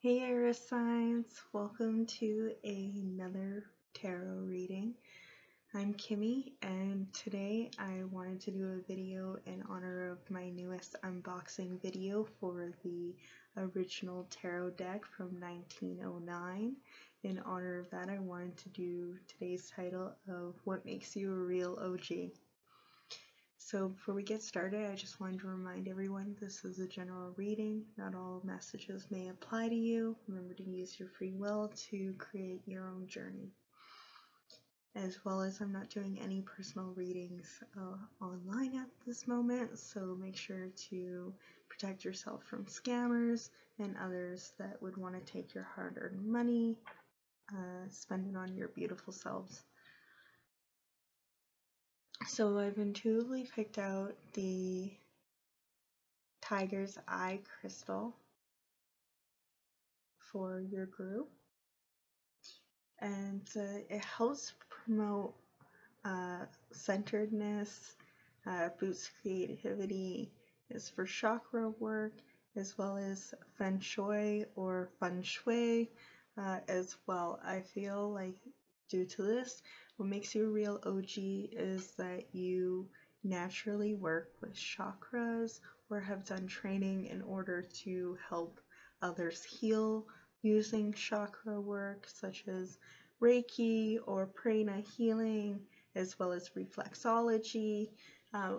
Hey Aries signs, welcome to another tarot reading. I'm Kymmy, and today I wanted to do a video in honor of my newest unboxing video for the original tarot deck from 1909. In honor of that, I wanted to do today's title of What Makes You a Real OG. So before we get started, I just wanted to remind everyone this is a general reading. Not all messages may apply to you. Remember to use your free will to create your own journey. As well as I'm not doing any personal readings online at this moment, so make sure to protect yourself from scammers and others that would want to take your hard-earned money, spend it on your beautiful selves. So I've intuitively picked out the Tiger's Eye crystal for your group, and it helps promote centeredness, boosts creativity, is for chakra work, as well as feng shui or feng shui as well. I feel like due to this, what makes you a real OG is that you naturally work with chakras or have done training in order to help others heal using chakra work, such as Reiki or prana healing, as well as reflexology.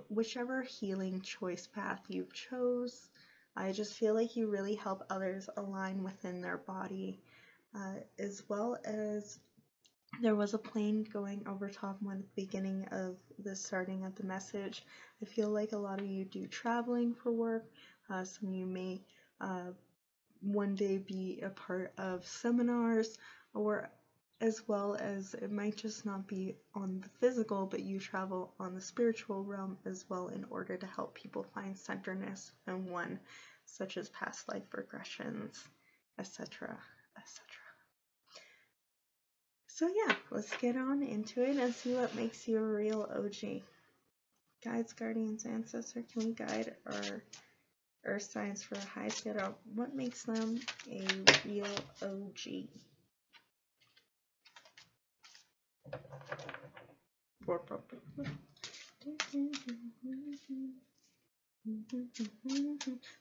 Whichever healing choice path you chose, I just feel like you really help others align within their body, as well as there was a plane going over top at the beginning of the starting of the message. I feel like a lot of you do traveling for work. Some of you may one day be a part of seminars, or as well as it might just not be on the physical, but you travel on the spiritual realm as well in order to help people find centeredness in one, such as past life regressions, etc., etc. So yeah, let's get on into it and see what makes you a real OG. Guides, guardians, ancestors, can we guide our earth signs for a high schedule? What makes them a real OG?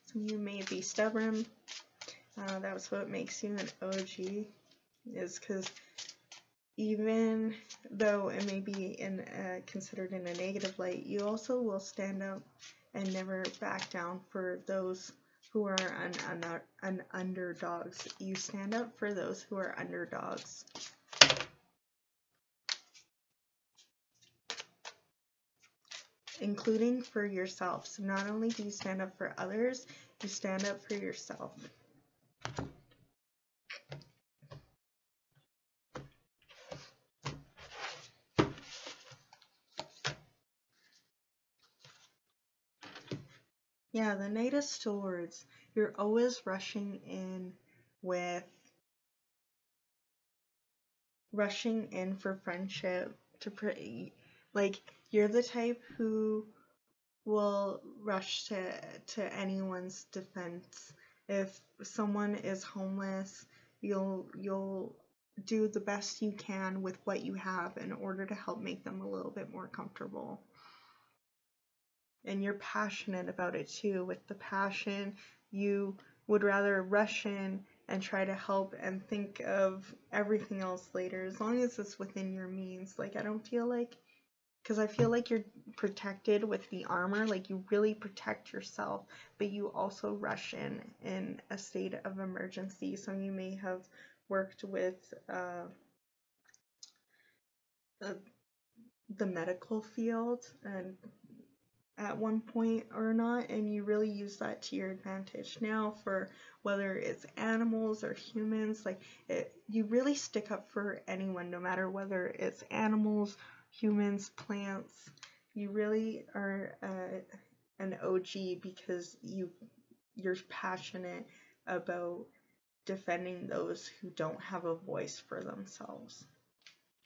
Some of you may be stubborn. That's what makes you an OG, is because even though it may be considered in a negative light, you also will stand up and never back down for those who are underdogs. You stand up for those who are underdogs. Including for yourself. So not only do you stand up for others, you stand up for yourself. Yeah, the Knight of Swords. You're always rushing in for friendship, like you're the type who will rush to anyone's defense. If someone is homeless, you'll do the best you can with what you have in order to help make them a little bit more comfortable. And you're passionate about it too. With the passion, you would rather rush in and try to help and think of everything else later, as long as it's within your means. Like, I don't feel like, because I feel like you're protected with the armor, like you really protect yourself, but you also rush in a state of emergency. Some of you may have worked with the medical field and at one point or not, and you really use that to your advantage now, for whether it's animals or humans. Like, you really stick up for anyone, no matter whether it's animals, humans, plants. You really are an OG because you're passionate about defending those who don't have a voice for themselves.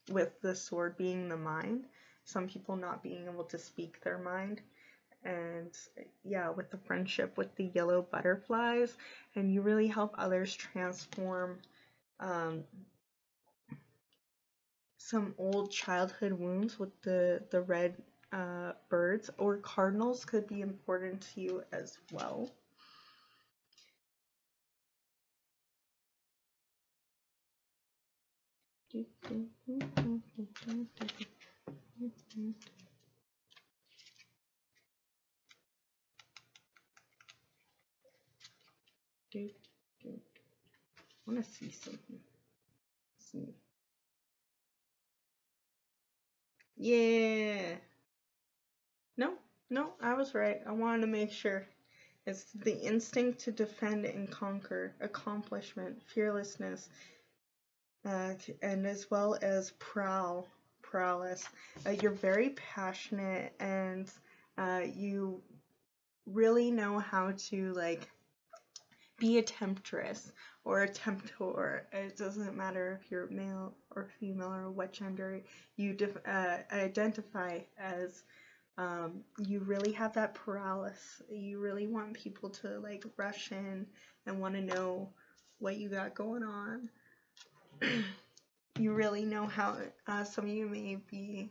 With the sword being the mind, some people not being able to speak their mind, and yeah, with the friendship with the yellow butterflies, and you really help others transform some old childhood wounds with the red birds, or cardinals could be important to you as well. I want to see something. Yeah. No, I was right. I wanted to make sure. It's the instinct to defend and conquer, accomplishment, fearlessness, and as well as prowess. You're very passionate, and you really know how to like be a temptress or a temptor. It doesn't matter if you're male or female or what gender you identify as. You really have that paralysis. You really want people to like rush in and want to know what you got going on. You really know how some of you may be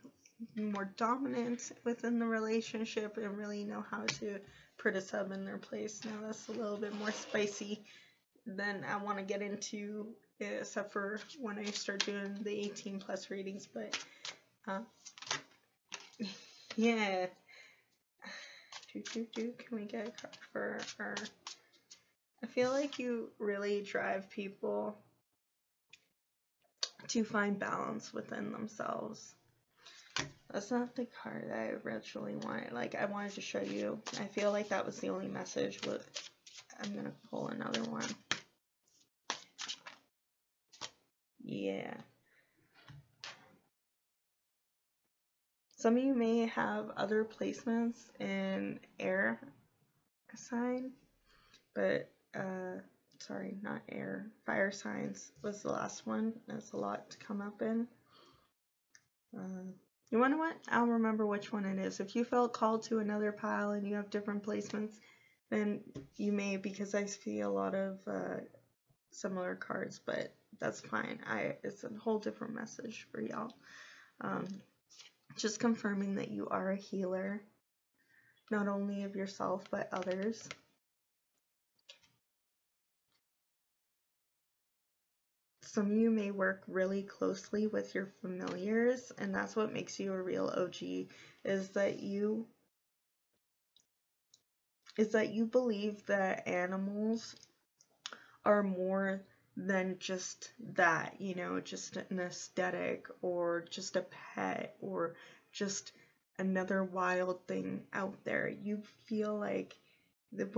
more dominant within the relationship and really know how to put a sub in their place. Now that's a little bit more spicy than I want to get into, except for when I start doing the 18 plus readings, but yeah. Can we get a card for her? I feel like you really drive people to find balance within themselves. That's not the card that I originally wanted. Like, I wanted to show you. I feel like that was the only message. But I'm going to pull another one. Yeah. Some of you may have other placements in air sign, but sorry, not air. Fire signs was the last one. That's a lot to come up in. You want to know what? I'll remember which one it is. If you felt called to another pile and you have different placements, then you may, because I see a lot of similar cards, but that's fine. It's a whole different message for y'all. Just confirming that you are a healer, not only of yourself, but others. Some of you may work really closely with your familiars, and that's what makes you a real OG, is that you believe that animals are more than just that, you know, just an aesthetic or just a pet or just another wild thing out there. You feel like that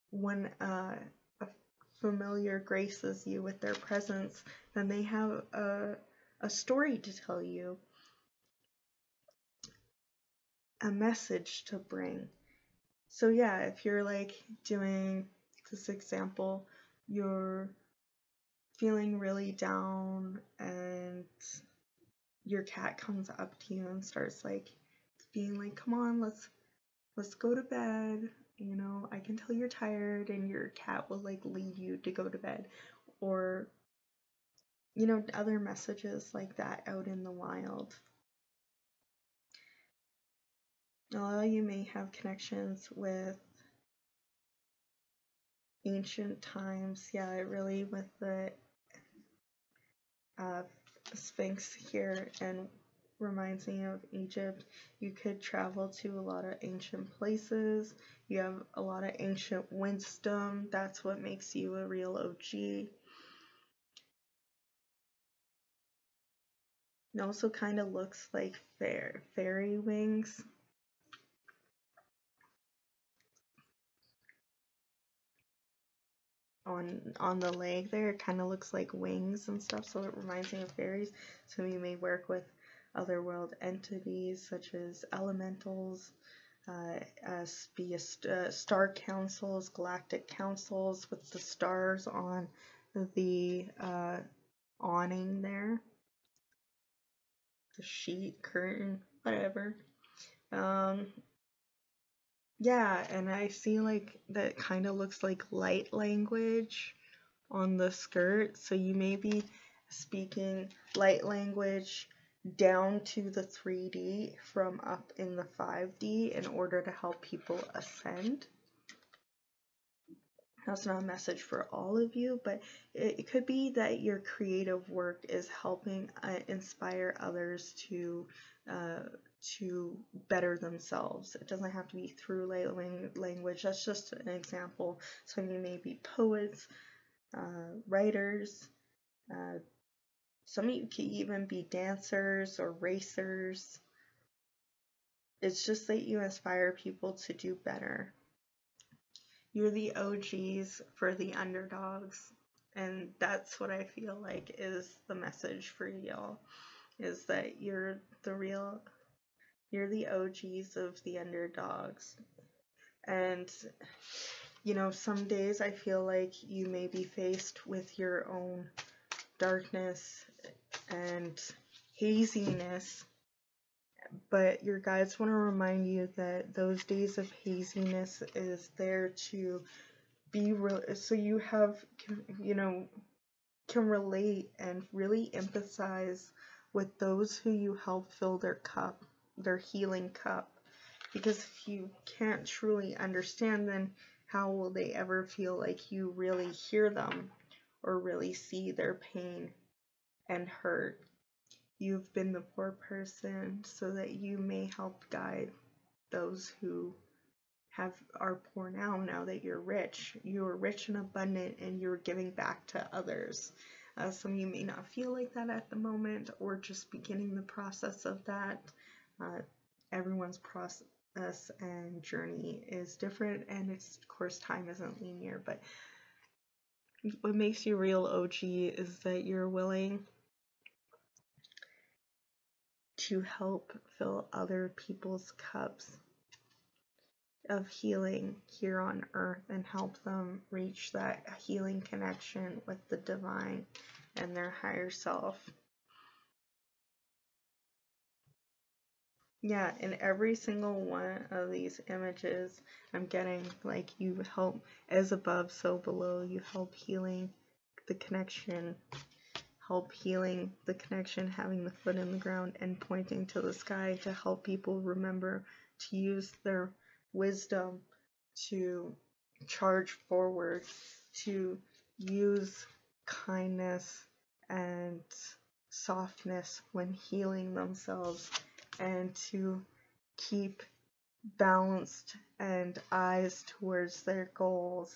when a familiar graces you with their presence, then they have a story to tell you, a message to bring. So yeah, if you're like doing this example, you're feeling really down and your cat comes up to you and starts like being like, come on, let's go to bed, you know, I can tell you're tired, and your cat will like lead you to go to bed, or you know, other messages like that out in the wild. A lot of you may have connections with ancient times. Yeah, really, with the Sphinx here, and reminds me of Egypt. You could travel to a lot of ancient places. You have a lot of ancient wisdom. That's what makes you a real OG. It also kind of looks like fairy wings. On the leg there, it kind of looks like wings and stuff, so it reminds me of fairies. So you may work with otherworld entities such as elementals, star councils, galactic councils with the stars on the awning there, the sheet, curtain, whatever. Yeah, and I see like that kind of looks like light language on the skirt. So you may be speaking light language down to the 3D from up in the 5D in order to help people ascend. That's not a message for all of you, but it could be that your creative work is helping inspire others to better themselves. It doesn't have to be through language. That's just an example. Some of you may be poets, writers. Some of you could even be dancers or racers. It's just that you inspire people to do better. You're the OGs for the underdogs. And that's what I feel like is the message for y'all, is that you're the OGs of the underdogs. And, you know, some days I feel like you may be faced with your own darkness and haziness, but your guides want to remind you that those days of haziness is there to be so you have, you know, can relate and really empathize with those who you help fill their cup, their healing cup. Because if you can't truly understand, then how will they ever feel like you really hear them or really see their pain and hurt? You've been the poor person so that you may help guide those who are poor now that you're rich. You're rich and abundant and you're giving back to others. Some of you may not feel like that at the moment or just beginning the process of that. Everyone's process and journey is different, and it's, of course, time isn't linear, but what makes you real OG is that you're willing to help fill other people's cups of healing here on earth and help them reach that healing connection with the divine and their higher self. Yeah, in every single one of these images, I'm getting like you help as above, so below. You help healing the connection, having the foot in the ground and pointing to the sky to help people remember to use their wisdom to charge forward, to use kindness and softness when healing themselves, and to keep balanced and eyes towards their goals,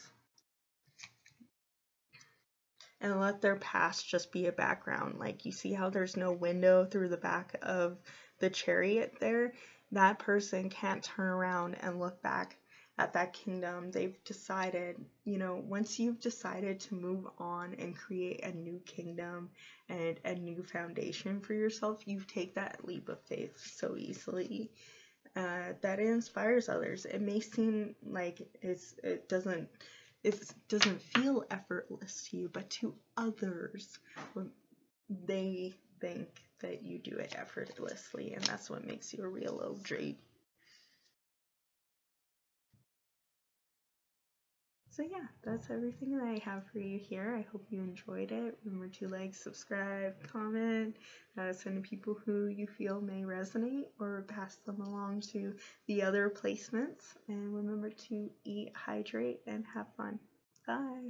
and let their past just be a background. Like, you see how there's no window through the back of the chariot there? That person can't turn around and look back at that kingdom. They've decided, you know, once you've decided to move on and create a new kingdom and a new foundation for yourself, you take that leap of faith so easily that it inspires others. It may seem like it doesn't feel effortless to you, but to others, they think that you do it effortlessly, and that's what makes you a real OG. So yeah, that's everything that I have for you here. I hope you enjoyed it. Remember to like, subscribe, comment, send to people who you feel may resonate, or pass them along to the other placements. And remember to eat, hydrate, and have fun. Bye!